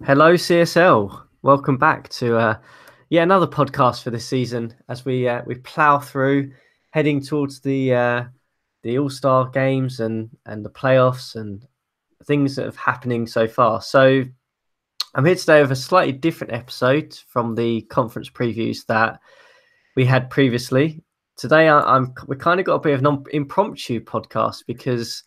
Hello, CSL. Welcome back to another podcast for this season as we plough through, heading towards the All Star games and the playoffs and things that have happening so far. So I'm here today with a slightly different episode from the conference previews that we had previously. Today, we kind of got a bit of an impromptu podcast because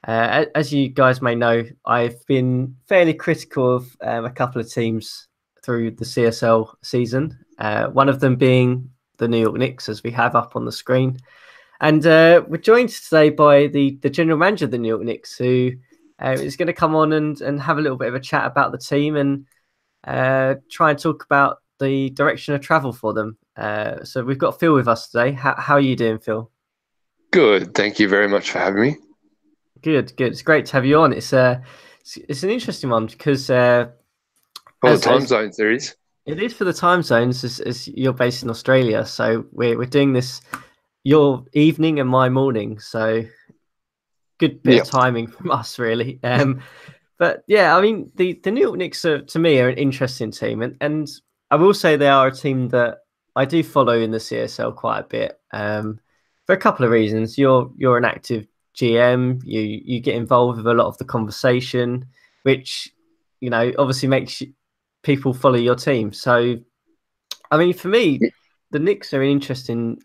as you guys may know, I've been fairly critical of a couple of teams through the CSL season. One of them being the New York Knicks, as we have up on the screen. And we're joined today by the general manager of the New York Knicks, who is going to come on and have a little bit of a chat about the team and try and talk about the direction of travel for them. So we've got Phil with us today. How are you doing, Phil? Good. Thank you very much for having me. Good, good. It's great to have you on. It's an interesting one because For the time as zone series. it is for the time zones as you're based in Australia, so we're doing this your evening and my morning, so good bit of Yep. timing from us really. But yeah, I mean the New York Knicks to me are an interesting team, and I will say they are a team that I do follow in the CSL quite a bit. For a couple of reasons. You're an active GM. You get involved with a lot of the conversation, which obviously makes people follow your team. So, I mean, for me, the Knicks are an interesting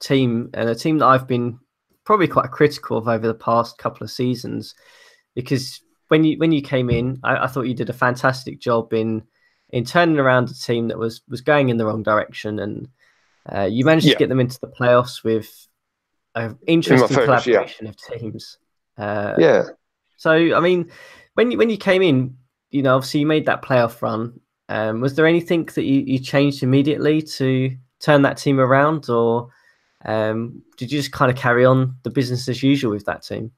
team and a team that I've been probably quite critical of over the past couple of seasons because when you came in, I thought you did a fantastic job in turning around a team that was going in the wrong direction, and you managed to Yeah. get them into the playoffs with an In my interesting first year. collaboration of teams. Uh, Yeah. so, I mean, when you came in, obviously you made that playoff run. Was there anything that you changed immediately to turn that team around, or did you just kind of carry on the business as usual with that team?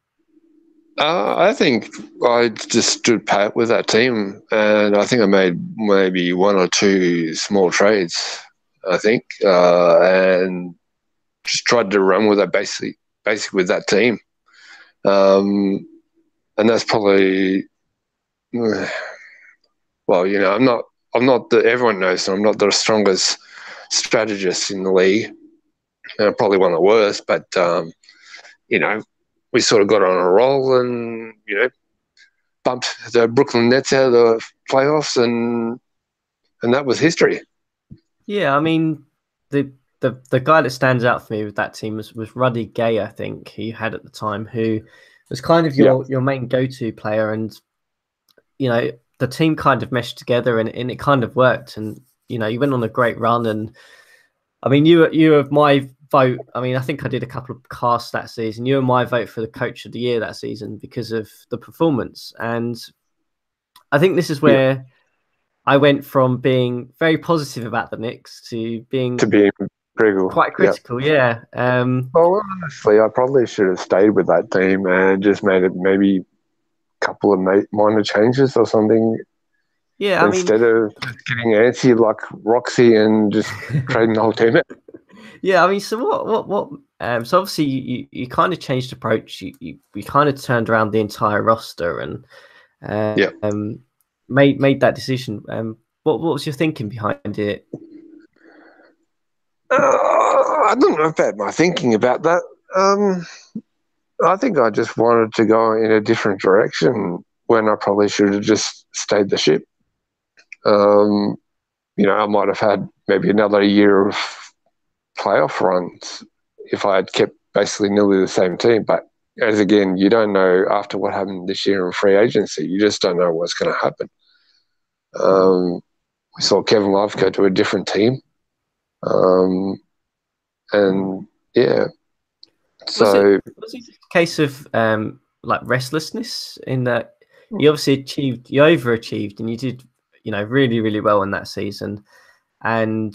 I think I just stood pat with that team, and I think I made maybe one or two small trades. I think, and just tried to run with that basic with that team. Um, and that's probably well, I'm not the everyone knows I'm not the strongest strategist in the league. Probably one of the worst, but you know, we sort of got on a roll and, bumped the Brooklyn Nets out of the playoffs, and that was history. Yeah, I mean, the guy that stands out for me with that team was Ruddy Gay, I think, who you had at the time, who was kind of Yeah. your main go-to player, and the team kind of meshed together and it kind of worked, and you went on a great run, and I mean, you were my vote. I mean, I think I did a couple of casts that season. You were my vote for the coach of the year that season because of the performance, and I think this is Yeah. where I went from being very positive about the Knicks to To being be critical. quite Yeah. critical. Yeah. Well, honestly, I probably should have stayed with that team and just made it maybe a couple of minor changes or something Yeah. I mean, instead of getting antsy like Roxy and just trading the whole team out. yeah. I mean, so what? So obviously you kind of changed approach. You kind of turned around the entire roster and Yeah. made that decision. What was your thinking behind it? I don't know about my thinking about that. I think I just wanted to go in a different direction when I probably should have just stayed the ship. Um, I might have had maybe another year of playoff runs if I had kept basically nearly the same team. But as again, you don't know after what happened this year in free agency. You just don't know what's going to happen. Um, we saw Kevin Love go to a different team. And yeah, Was it so was it just a case of like restlessness in that you obviously you overachieved, and you did really really well in that season, and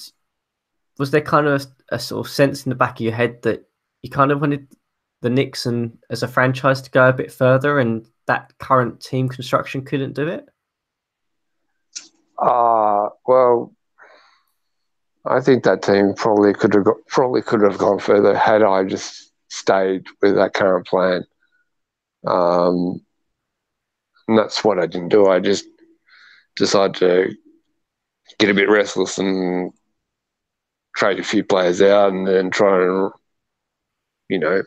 was there kind of a sort of sense in the back of your head that you kind of wanted the Knicks and as a franchise to go a bit further, and that current team construction couldn't do it? well, I think that team probably could have gone further had I just stayed with that current plan. Um, and that's what I didn't do. I just decide to get a bit restless and trade a few players out, and then try and, you know,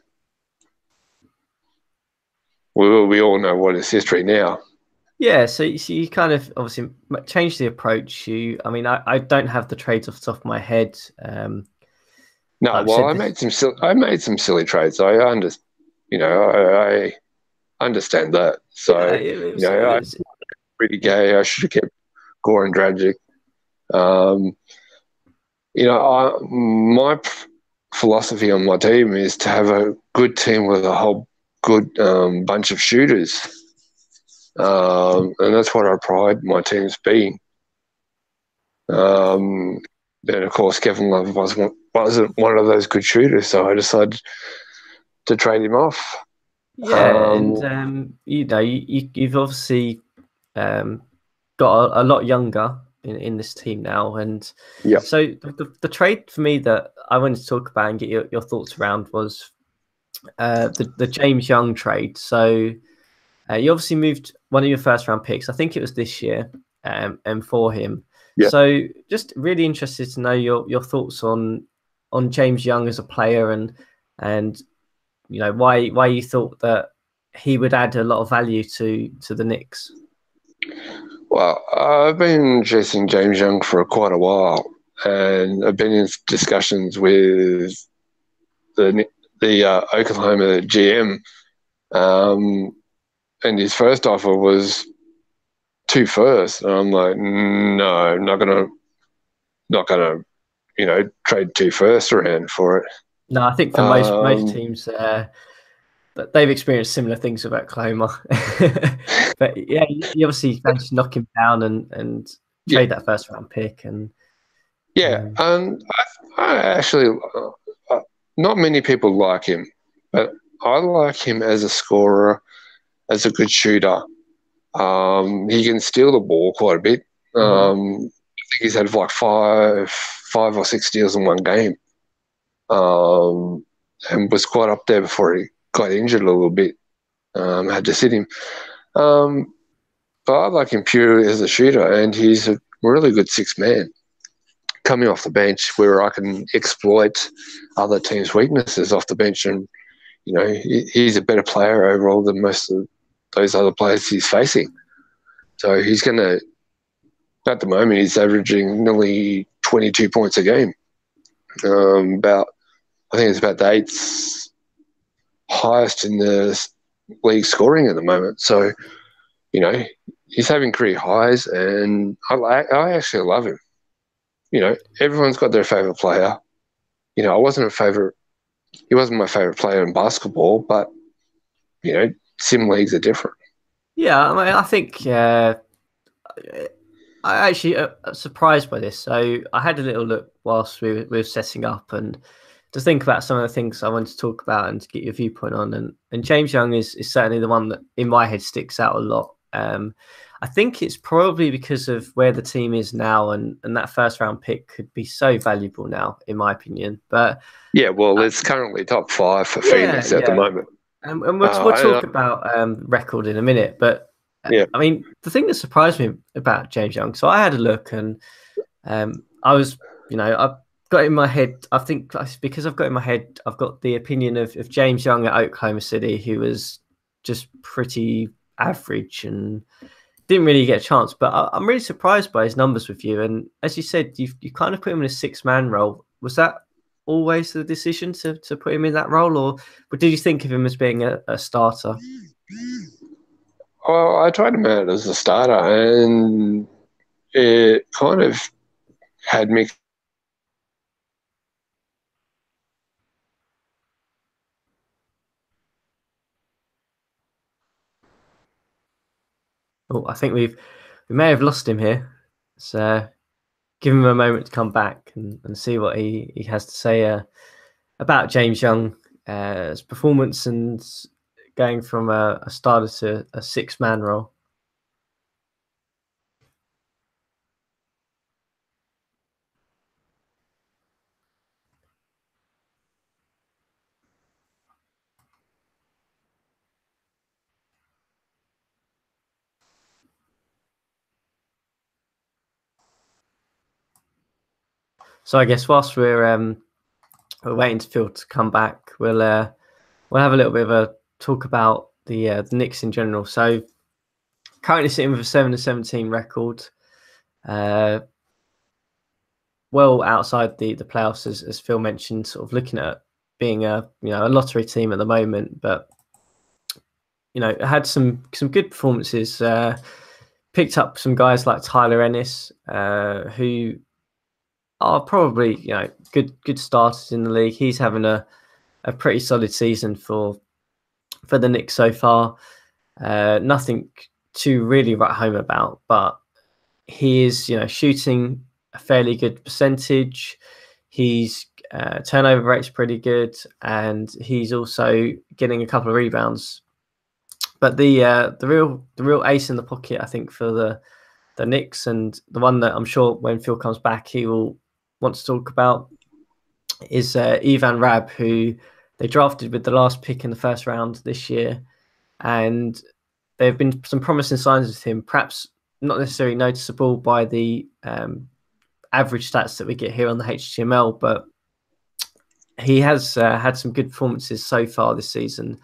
we all know what is history now. Yeah, so you kind of obviously changed the approach. I mean, I don't have the trades off the top of my head. No, Like we well, said, this, I made some silly trades. You know, I understand that. yeah, So, you know, it I was, pretty gay. I should have kept Gore and Dragic. Um, my philosophy on my team is to have a good team with a whole good bunch of shooters, and that's what I pride my teams being. Um, then, of course, Kevin Love wasn't one of those good shooters, so I decided to trade him off. yeah, Um, and you've obviously um, got a lot younger in this team now, and yeah, so the trade for me that I wanted to talk about and get your thoughts around was the James Young trade. So you obviously moved one of your first round picks. I think it was this year, and for him. yeah. So just really interested to know your thoughts on James Young as a player and why you thought that he would add a lot of value to the Knicks. Well, I've been chasing James Young for quite a while, and I've been in discussions with the Oklahoma GM, um, and his first offer was two first, and I'm like, no, not gonna, trade two first around for it. No, I think for most Um, teams, that they've experienced similar things with Oklahoma. But yeah, you obviously managed to knock him down and yeah, trade that first round pick. And yeah, um, and I actually, not many people like him, but I like him as a scorer, as a good shooter. He can steal the ball quite a bit. mhm. I think he's had like five or six steals in one game, and was quite up there before he got injured a little bit. Had to sit him. Um, but I like him purely as a shooter, and he's a really good six man coming off the bench, where I can exploit other teams' weaknesses off the bench, and he's a better player overall than most of those other players he's facing. So he's going to, at the moment, he's averaging nearly 22 points a game. About, I think it's about the eighth highest in the league scoring at the moment. So, you know, he's having career highs, and I actually love him. Everyone's got their favorite player. I wasn't a favorite. He wasn't my favorite player in basketball, but sim leagues are different. Yeah, I mean, I think I actually surprised by this. So I had a little look whilst we were setting up and to think about some of the things I wanted to talk about and to get your viewpoint on. And James Young is certainly the one that in my head sticks out a lot. I think it's probably because of where the team is now, and that first round pick could be so valuable now, in my opinion. But Yeah, well, it's currently top five for yeah, Phoenix at the yeah. moment. And we'll And talk about record in a minute. But yeah, I mean, the thing that surprised me about James Young, so I had a look and I was, I've got in my head, I think because I've got in my head, I've got the opinion of James Young at Oklahoma City, who was just pretty average and didn't really get a chance. But I'm really surprised by his numbers with you. And as you said, you kind of put him in a six-man role. Was that always the decision to put him in that role, or did you think of him as being a starter? well, I tried him out as a starter, and it kind of had mixed. Oh, I think we may have lost him here. So give him a moment to come back and see what he has to say about James Young's performance and going from a starter to a six-man role. So I guess whilst we're waiting for Phil to come back, we'll have a little bit of a talk about the Knicks in general. So currently sitting with a 7-17 record, well outside the playoffs, as Phil mentioned, sort of looking at being a lottery team at the moment, but had some good performances. Picked up some guys like Tyler Ennis, who are probably good starters in the league. He's having a pretty solid season for the Knicks so far. Nothing to really write home about, but he is shooting a fairly good percentage. He's turnover rate's pretty good, and he's also getting a couple of rebounds. But the real ace in the pocket, I think, for the Knicks, and the one that I'm sure when Phil comes back he will want to talk about, is Arin Rabb, who they drafted with the last pick in the first round this year, and there have been some promising signs with him, perhaps not necessarily noticeable by the average stats that we get here on the HTML, but he has had some good performances so far this season,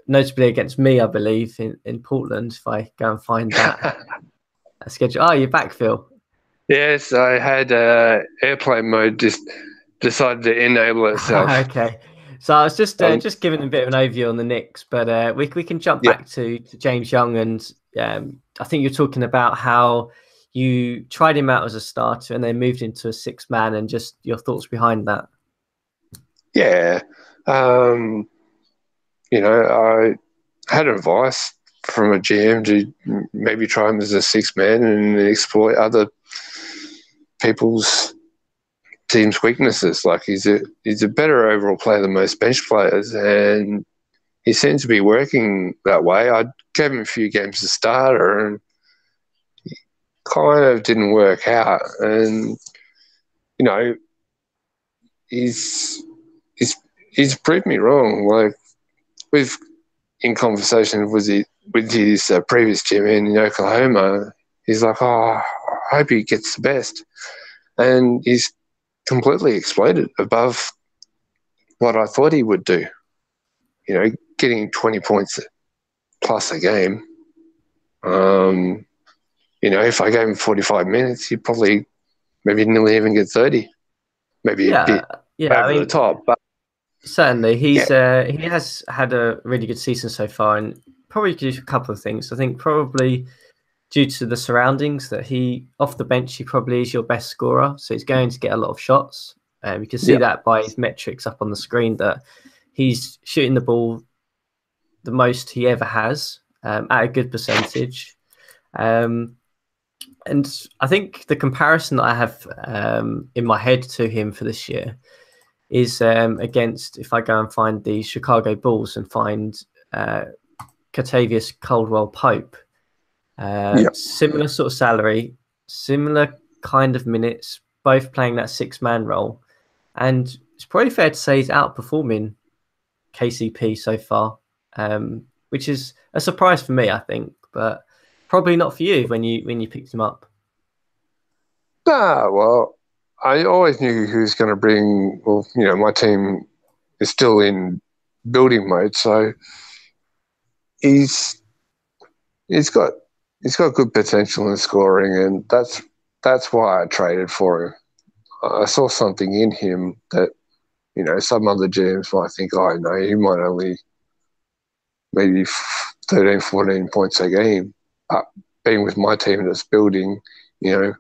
notably against me, I believe, in Portland, if I go and find that schedule. Oh, you're back, Phil. Yes, I had airplane mode just decided to enable itself. Okay. So I was just giving a bit of an overview on the Knicks, but we can jump Yeah, back to James Young, and I think you're talking about how you tried him out as a starter and then moved into a 6-man, and just your thoughts behind that. yeah. I had advice from a GM to maybe try him as a 6-man and exploit other people's team's weaknesses. Like he's a better overall player than most bench players, and he seems to be working that way. I gave him a few games to starter, and kind of didn't work out. And he's he's proved me wrong. Like we've in conversation with his previous gym in Oklahoma, he's like, "Oh, I hope he gets the best," and he's completely exploded above what I thought he would do. Getting 20 points plus a game. If I gave him 45 minutes, he'd probably maybe nearly even get 30, maybe a Yeah, bit yeah. I over the mean, top. But certainly yeah, he has had a really good season so far, and probably due to a couple of things. I think probably due to the surroundings, that he off the bench he probably is your best scorer, so he's going to get a lot of shots. You can see yeah, that by his metrics up on the screen, that he's shooting the ball the most he ever has, at a good percentage. Um, and I think the comparison that I have in my head to him for this year is against, if I go and find the Chicago Bulls and find Kentavious Caldwell Pope. yeah. Similar sort of salary, similar kind of minutes, both playing that 6-man role. And it's probably fair to say he's outperforming KCP so far, which is a surprise for me, I think, but probably not for you when you picked him up. Well, I always knew he was going to bring. Well, my team is still in building mode, so he's he's got he's got good potential in scoring, and that's why I traded for him. I saw something in him that some other GMs might think, oh no, he might only maybe 13, 14 points a game. But being with my team that's building, it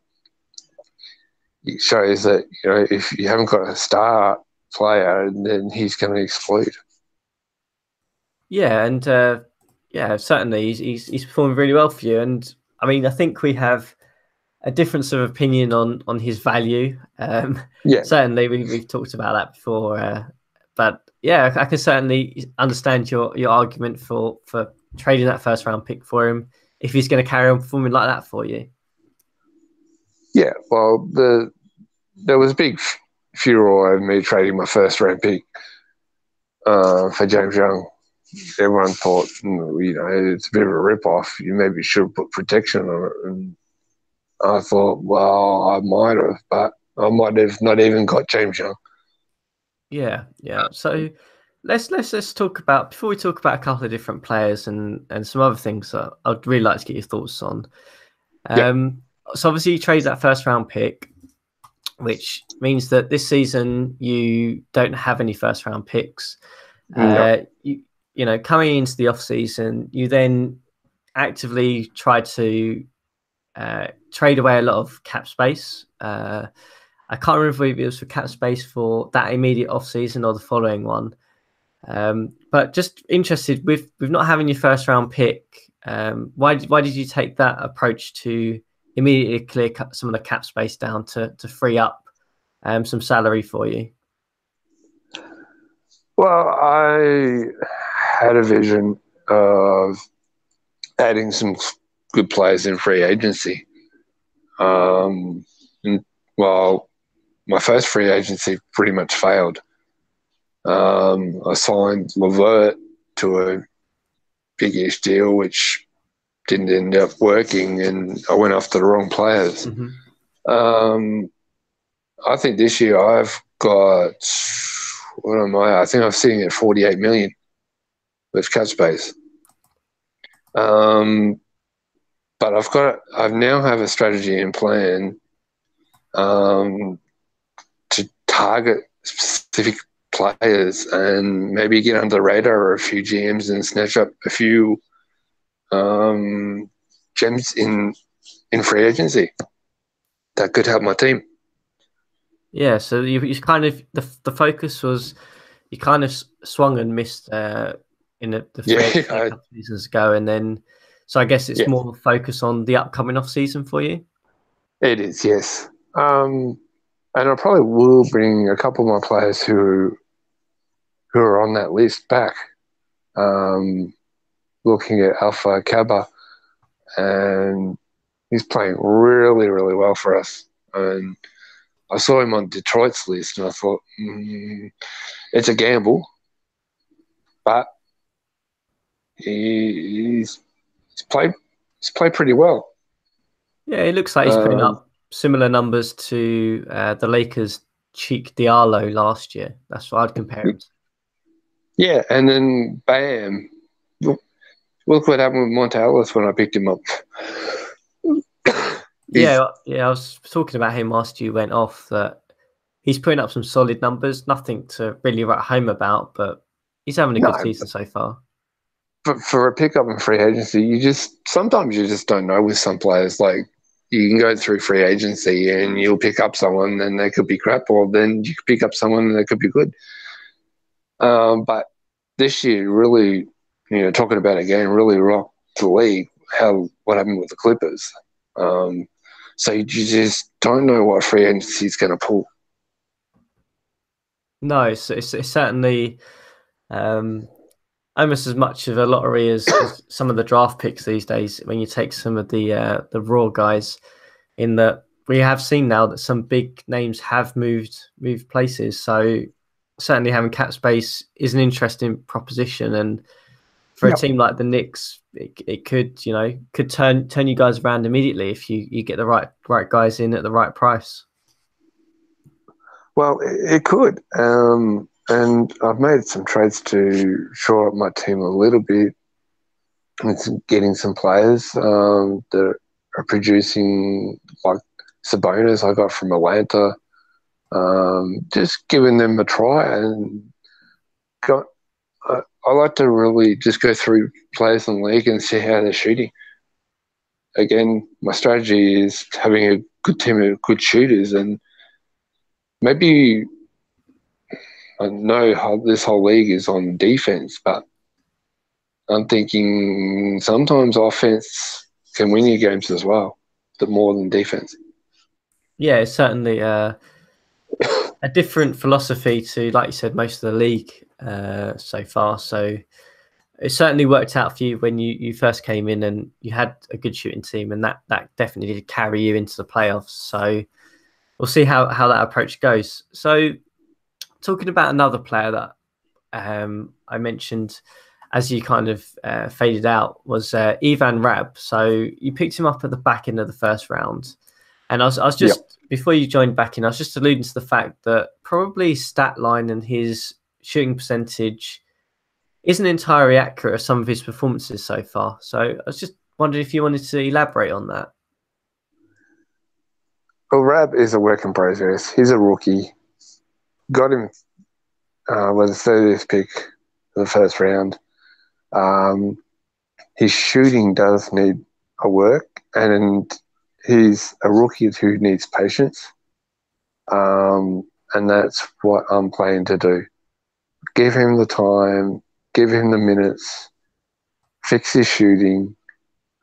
shows that if you haven't got a star player, then he's going to explode. Yeah, and yeah, certainly he's performing really well for you. And I mean, I think we have a difference of opinion on his value. Yeah, Certainly, we've talked about that before. But yeah, I can certainly understand your argument for trading that first round pick for him if he's going to carry on performing like that for you. yeah. Well, there was a big furor over me trading my first round pick for James Young. Everyone thought, it's a bit of a rip off. You maybe should have put protection on it. And I thought, well, I might have, but I might have not even got James Young. Yeah, yeah. So let's talk about, before we talk about a couple of different players and some other things that I'd really like to get your thoughts on. Yep. So obviously you trade that first round pick, which means that this season you don't have any first round picks. No. You know, coming into the off season, you then actively try to trade away a lot of cap space. I can't remember if it was for cap space for that immediate off season or the following one. But just interested with not having your first round pick. Why did you take that approach to immediately clear cut some of the cap space down to free up some salary for you? Well, I had a vision of adding some good players in free agency. And, well, my first free agency pretty much failed. I signed Levert to a big-ish deal, which didn't end up working, and I went after the wrong players. Mm-hmm. Um, I think this year I've got, what am I? I think I'm sitting at 48 million with cap space. But I now have a strategy and plan to target specific players and maybe get under the radar of a few GMs and snatch up a few gems in free agency that could help my team. Yeah, so you kind of the focus was you kind of swung and missed in the free agency a couple of seasons ago, and then so I guess it's more focus on the upcoming off season for you. It is, yes. And I probably will bring a couple of my players who are on that list back. Looking at Alpha Kaba, and he's playing really, really well for us. And I saw him on Detroit's list, and I thought, it's a gamble, but he's played pretty well. Yeah, it looks like he's putting up similar numbers to the Lakers' Cheek Diallo last year. That's what I'd compare him to. Yeah, and then bam, look what happened with Monte when I picked him up. Yeah, I was talking about him whilst you went off, that he's putting up some solid numbers. Nothing to really write home about, but he's having a good season so far. For a pickup in free agency, sometimes you just don't know with some players. Like, you can go through free agency and you'll pick up someone and they could be crap, or then you could pick up someone and they could be good. But this year, really, talking about a game, really rocked the league. What happened with the Clippers? So you just don't know what free agency is going to pull. No, it's certainly almost as much of a lottery as some of the draft picks these days. When you take some of the raw guys, in that we have seen now that some big names have moved places. So certainly having cap space is an interesting proposition, and for a team like the Knicks, it could turn you guys around immediately if you get the right guys in at the right price. Well, it could. And I've made some trades to shore up my team a little bit and getting some players that are producing, like Sabonis I got from Atlanta. Just giving them a try, and I like to really just go through players in the league and see how they're shooting. Again, my strategy is having a good team of good shooters, and maybe I know how this whole league is on defense, but I'm thinking sometimes offense can win you games as well, but more than defense. Yeah, it's certainly a different philosophy to, like you said, most of the league so far. So it certainly worked out for you when you first came in and you had a good shooting team, and that definitely did carry you into the playoffs. So we'll see how that approach goes. So talking about another player that I mentioned as you kind of faded out was Arin Rabb. So you picked him up at the back end of the first round, and I was just before you joined back in, I was just alluding to the fact that probably stat line and his shooting percentage isn't entirely accurate of some of his performances so far. So I was just wondering if you wanted to elaborate on that. Well, Rabb is a work in progress. He's a rookie. Got him with the 30th pick of the first round. His shooting does need a work, and he's a rookie who needs patience. And that's what I'm planning to do. Give him the time, give him the minutes, fix his shooting.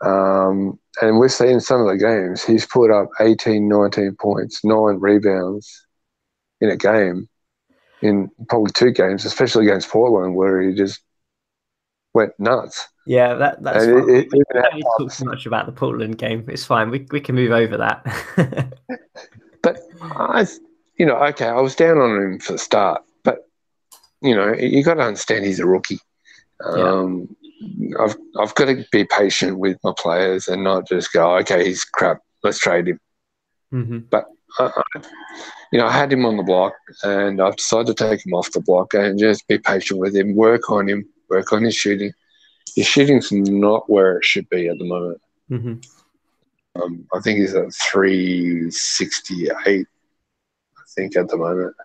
And we've seen some of the games, he's put up 18, 19 points, 9 rebounds in a game, in probably 2 games, especially against Portland, where he just went nuts. Yeah, that's And fine. We don't need to talk times, too much about the Portland game. It's fine. We can move over that. but okay, I was down on him for the start, but you got to understand he's a rookie. Yeah. I've got to be patient with my players and not just go, okay, he's crap, let's trade him. Mm-hmm. But I had him on the block, and I've decided to take him off the block and just be patient with him, work on his shooting. His shooting's not where it should be at the moment. Mm-hmm. I think he's at 368. I think at the moment,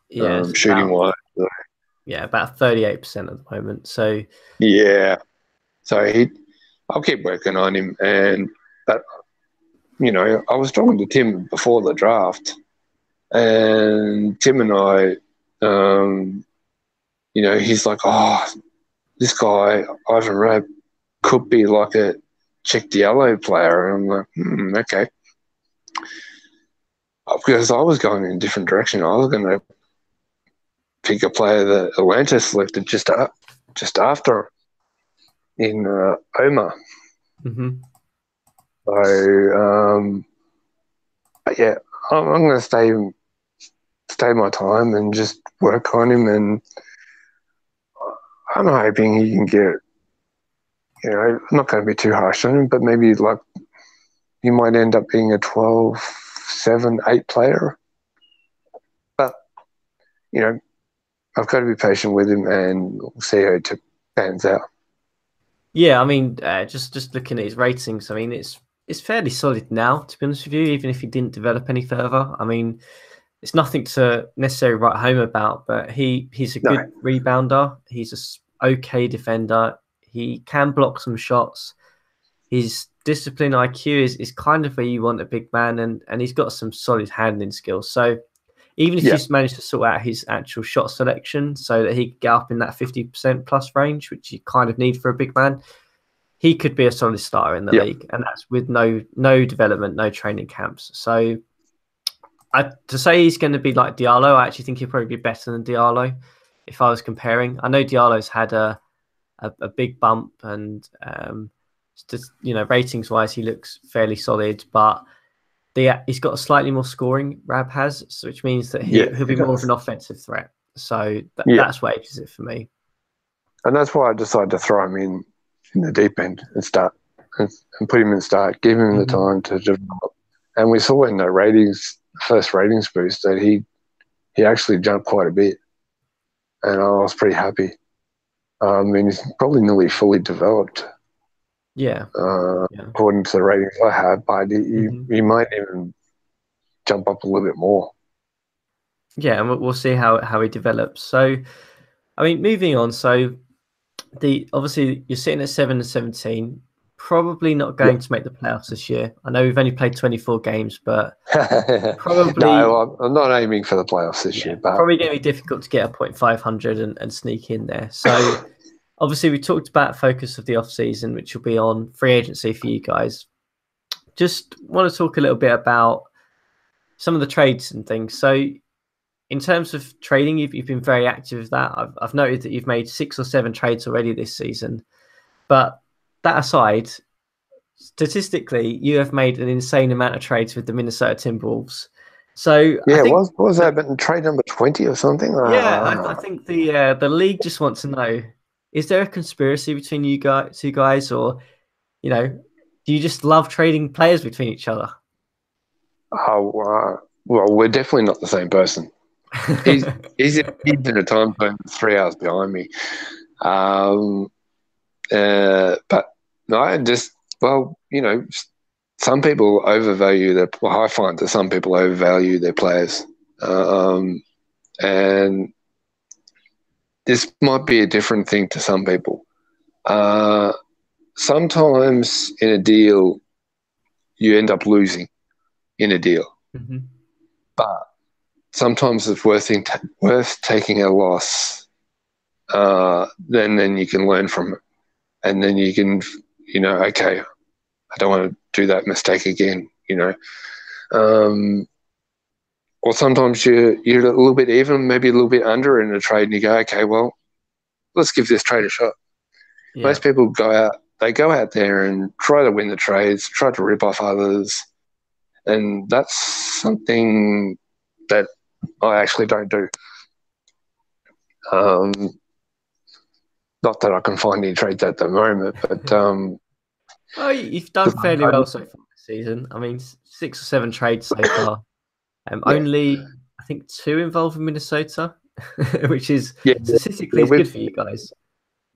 Yeah, shooting wise. Yeah, about 38% at the moment. So Yeah, so I'll keep working on him, but I was talking to Tim before the draft, and Tim and I, he's like, oh, this guy Arin Rabb could be like a Check Diallo player, and I'm like, okay, because I was going in a different direction. I was going to pick a player that Atlanta selected just after in Omar. mm-hmm. So, but yeah, I'm going to stay my time and just work on him, and I'm hoping he can get. I'm not going to be too harsh on him, but maybe like he might end up being a 12, 7, 8 player. But I've got to be patient with him, and we'll see how it pans out. Yeah, I mean, just looking at his ratings, I mean, it's fairly solid now, to be honest with you, even if he didn't develop any further. I mean, it's nothing to necessarily write home about, but he's a good rebounder. He's a okay defender. He can block some shots. His discipline IQ is kind of where you want a big man, and he's got some solid handling skills. So even if you manage to sort out his actual shot selection so that he could get up in that 50% plus range, which you kind of need for a big man, he could be a solid starter in the league. And that's with no development, no training camps. So to say he's going to be like Diallo, I actually think he'll probably be better than Diallo if I was comparing. I know Diallo's had a big bump, and just ratings wise he looks fairly solid, but he's got a slightly more scoring, Rabb has, which means that he'll be more of an offensive threat. So that's what ages it for me. And that's why I decided to throw him in the deep end and start and put him in start, give him the time to develop. And we saw in the first ratings boost, that he actually jumped quite a bit, and I was pretty happy. I mean, he's probably nearly fully developed. According to the ratings I had, but he might even jump up a little bit more. Yeah, and we'll see how he develops. So, I mean, moving on. So, obviously you're sitting at 7-17, probably not going to make the playoffs this year. I know we've only played 24 games, but probably no, I'm not aiming for the playoffs this year. But probably going to be difficult to get a .500 and sneak in there. So. Obviously, we talked about focus of the off-season, which will be on free agency for you guys. Just want to talk a little bit about some of the trades and things. So in terms of trading, you've been very active with that. I've noted that you've made 6 or 7 trades already this season. But that aside, statistically, you have made an insane amount of trades with the Minnesota Timberwolves. So yeah, what was that? But trade number 20 or something? Yeah, I think the league just wants to know: is there a conspiracy between you two guys, or do you just love trading players between each other? Well, we're definitely not the same person. He's he's in a time zone 3 hours behind me. Um, but no, I just some people overvalue their. Well, I find that some people overvalue their players, and this might be a different thing to some people. Uh, Sometimes in a deal, you end up losing in a deal, Mhm. but sometimes it's worth taking a loss. Then you can learn from it, and then you can, okay, I don't want to do that mistake again. Um, or sometimes you're a little bit even, maybe a little bit under in a trade, and you go, okay, well, let's give this trade a shot. Yeah. Most people they go out there and try to win the trades, try to rip off others, and that's something that I actually don't do. Um, Not that I can find any trades at the moment, but Well, you've done fairly well so far this season. I mean, 6 or 7 trades so far. yeah, Only I think 2 involving Minnesota, which is yeah, statistically yeah, is good for you guys.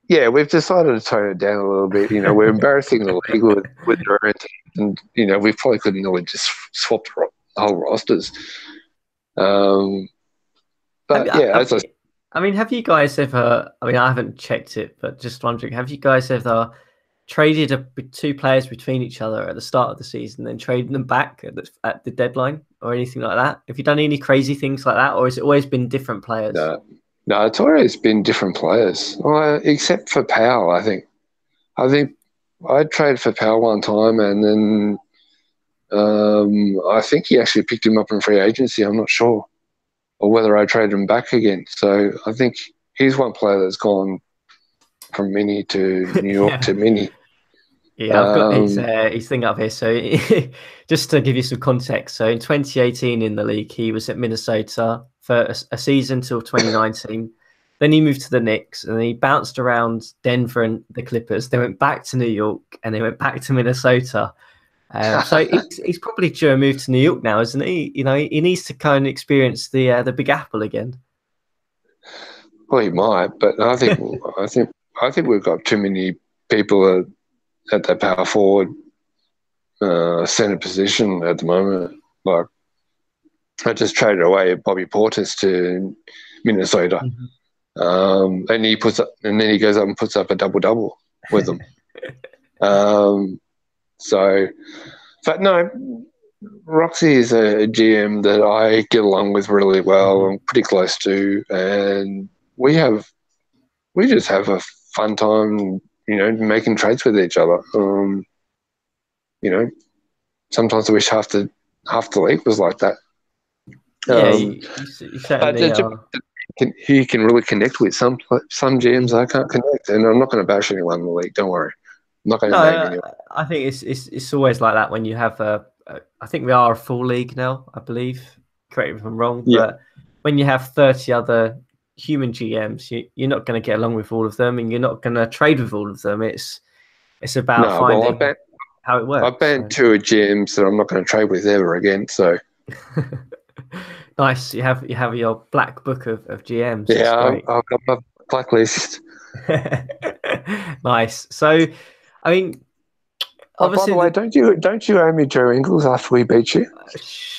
we've decided to tone it down a little bit. We're embarrassing the league with our own teams, and we probably could nearly just swap the whole rosters. Um, Have you, but yeah, I mean, have you guys ever? I mean, I haven't checked it, but just wondering, have you guys ever traded 2 players between each other at the start of the season, then traded them back at the deadline or anything like that? Have you done any crazy things like that, or has it always been different players? no, no, it's always been different players, well, except for Powell. I think I traded for Powell one time, and then I think he actually picked him up in free agency. I'm not sure, or whether I traded him back again. So I think he's one player that's gone from mini to New York Yeah. to mini. Yeah, I've got Um, his thing up here. So just to give you some context, so in 2018 in the league, he was at Minnesota for a season till 2019. Then he moved to the Knicks, and then he bounced around Denver and the Clippers. Then went back to New York, and then went back to Minnesota. So he's probably due a move to New York now, isn't he? He needs to kind of experience the Big Apple again. well, he might, but I think we've got too many people at that power forward center position at the moment. Like I just traded away Bobby Portis to Minnesota, Mhm. and then he goes up and puts up a double double with them. Um, so, but no, Roxy is a GM that I get along with really well. Mhm. I'm pretty close to, and we just have a fun time, making trades with each other. You know, Sometimes I wish half the league was like that. Yeah, Um, you but certainly are. he can really connect with some GMs I can't connect, and I'm not going to bash anyone in the league. Don't worry, I'm not going to name No, anyone. I think it's always like that when you have I think we are a full league now, I believe. Correct me if I'm wrong, Yeah, but when you have 30 other human GMs, you're not going to get along with all of them, and you're not going to trade with all of them. It's about no, well, finding how it I've works. banned So. two GMs that I'm not going to trade with ever again. So Nice. You have your black book of GMs. That's yeah, great. I've got my blacklist. Nice. So, I mean, Oh, by the obviously way, the don't you owe me Joe Ingles after we beat you?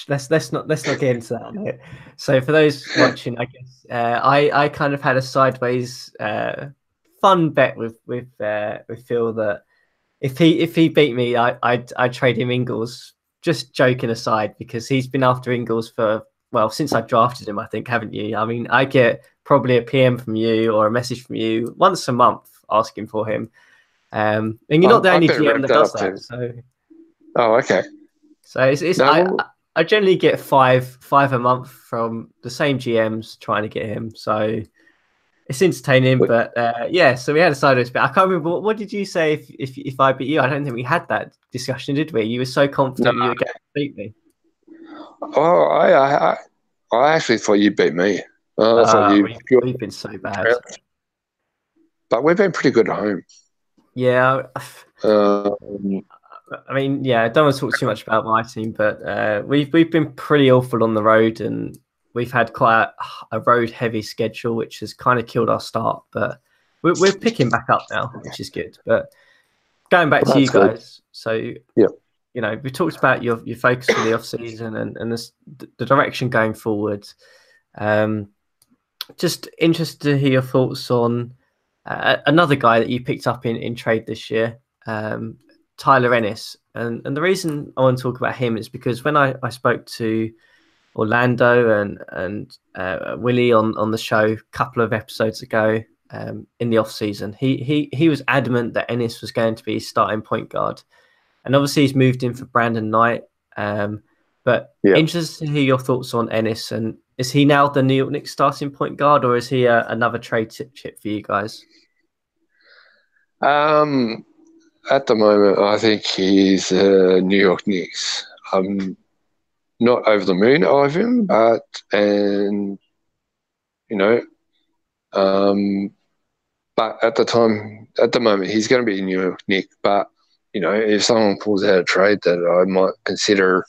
let's not get into that mate. So for those watching, I guess I kind of had a sideways fun bet with Phil that if he beat me, I'd trade him Ingles. Just joking aside, because he's been after Ingles for well since I drafted him, I think, haven't you? I mean, I get probably a PM from you or a message from you once a month asking for him. And you're not the I only better GM ramp that that does up that. too. So Oh, okay. so it's No, well, I generally get five a month from the same GMs trying to get him. So it's entertaining, we, but yeah. So we had a sideways bet. I can't remember what did you say if I beat you. I don't think we had that discussion, did we? You were so no. confident you were going to beat me. Oh, I actually thought you beat me. I thought you, We've been so bad. but we've been pretty good at home. Yeah, Um, I mean, yeah, I don't want to talk too much about my team, but we've been pretty awful on the road, and we've had quite a road heavy schedule, which has kind of killed our start. But we're picking back up now, which is good. But going back Well, to you that's good. guys, so Yeah. we talked about your focus for the off season and the direction going forward. Um, just interested to hear your thoughts on another guy that you picked up in trade this year, Tyler Ennis. And the reason I want to talk about him is because when I spoke to Orlando and Willie on the show a couple of episodes ago in the off season, he was adamant that Ennis was going to be starting point guard, and obviously he's moved in for Brandon Knight. But Yeah. interested to hear your thoughts on Ennis, and is he now the New York Knicks starting point guard, or is he another trade chip for you guys? At the moment, I think he's New York Knicks. I'm not over the moon of him, and you know, um, but at the moment, he's going to be a New York Knick. But if someone pulls out a trade that I might consider,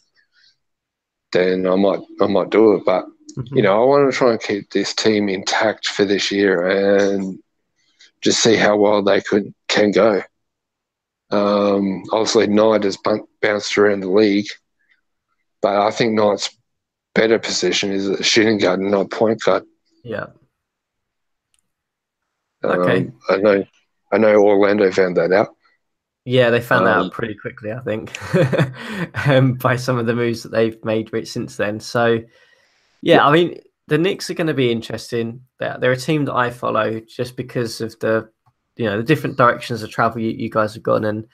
then I might do it. But Mm-hmm. I want to try and keep this team intact for this year and just see how well they can go. Obviously, Knight has bounced around the league, but I think Knight's better position is a shooting guard and not point guard. Yeah. Okay. I know Orlando found that out. Yeah, they found that Um, out pretty quickly, I think, by some of the moves that they've made since then. So, yeah, yeah, I mean, the Knicks are going to be interesting. They're a team that I follow just because of the different directions of travel you guys have gone, and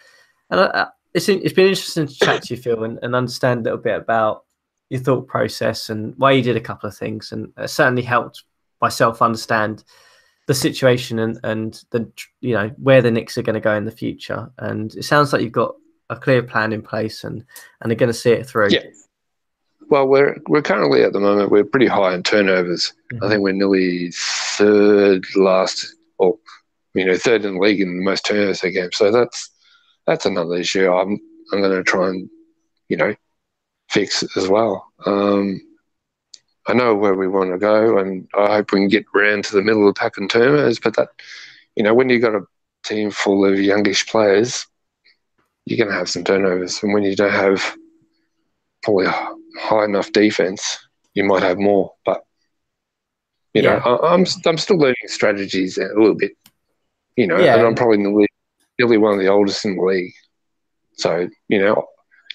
it's been interesting to chat to you, Phil, and understand a little bit about your thought process and why you did a couple of things, and it certainly helped myself understand the situation and where the Knicks are going to go in the future. And it sounds like you've got a clear plan in place and are going to see it through. yeah. Well, we're currently at the moment we're pretty high in turnovers. I Mm-hmm. think we're nearly third last, or third in the league in the most turnovers a game. So that's another issue. I'm going to try and fix as well. I know where we want to go, and I hope we can get around to the middle of the pack in turnovers. But that, when you've got a team full of youngish players, you're going to have some turnovers. And when you don't have probably high enough defense, you might have more. But Yeah, I'm still learning strategies a little bit. yeah, And I'm probably nearly one of the oldest in the league. So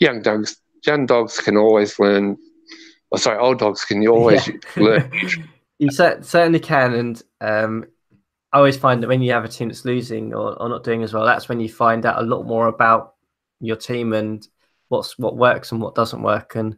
young dogs can always learn. Oh, sorry, old dogs can always yeah. learn. You certainly can, and I always find that when you have a team that's losing or not doing as well, that's when you find out a lot more about your team and what works and what doesn't work. And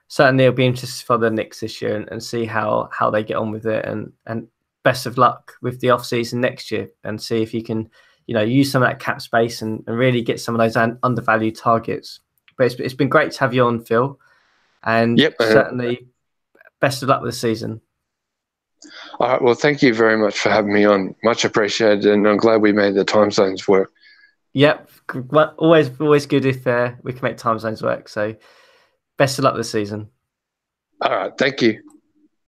certainly it'll be interesting for the Knicks this year and see how they get on with it. And best of luck with the off season next year, and see if you can use some of that cap space and really get some of those undervalued targets. But it's been great to have you on, Phil, and Yep. certainly best of luck with the season. All right. Well, thank you very much for having me on. Much appreciated, and I'm glad we made the time zones work. Yep, always good if we can make time zones work. So best of luck this season. All right. Thank you.